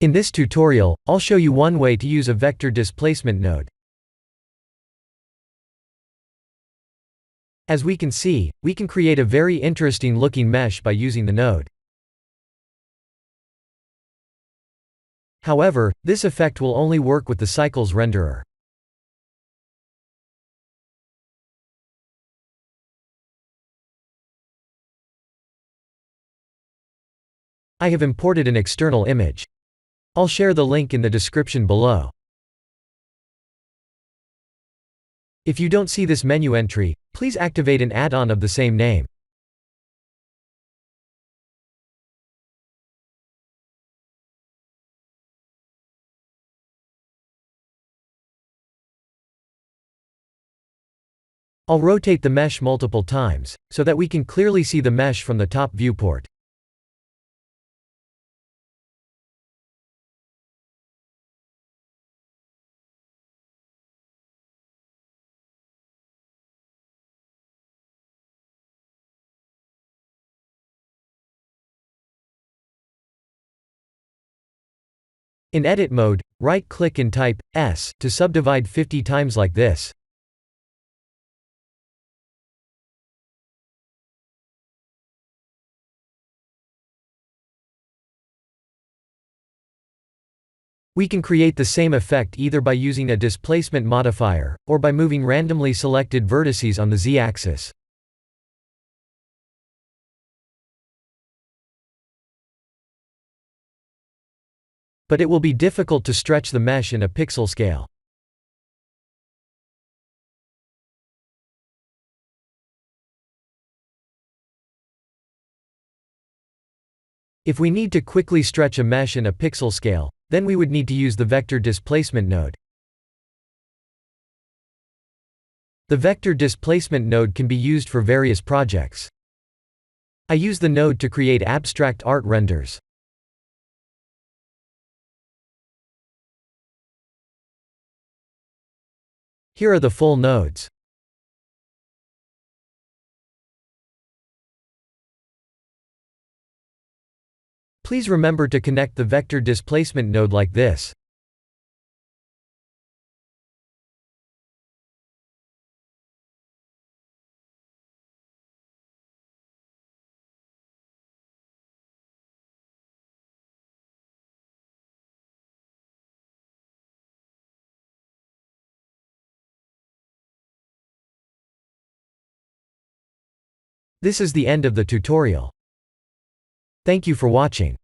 In this tutorial, I'll show you one way to use a vector displacement node. As we can see, we can create a very interesting looking mesh by using the node. However, this effect will only work with the cycles renderer. I have imported an external image. I'll share the link in the description below. If you don't see this menu entry, please activate an add-on of the same name. I'll rotate the mesh multiple times, so that we can clearly see the mesh from the top viewport. In edit mode, right-click and type S to subdivide 50 times like this. We can create the same effect either by using a displacement modifier, or by moving randomly selected vertices on the z-axis. But it will be difficult to stretch the mesh in a pixel scale. If we need to quickly stretch a mesh in a pixel scale, then we would need to use the vector displacement node. The vector displacement node can be used for various projects. I use the node to create abstract art renders. Here are the full nodes. Please remember to connect the vector displacement node like this. This is the end of the tutorial. Thank you for watching.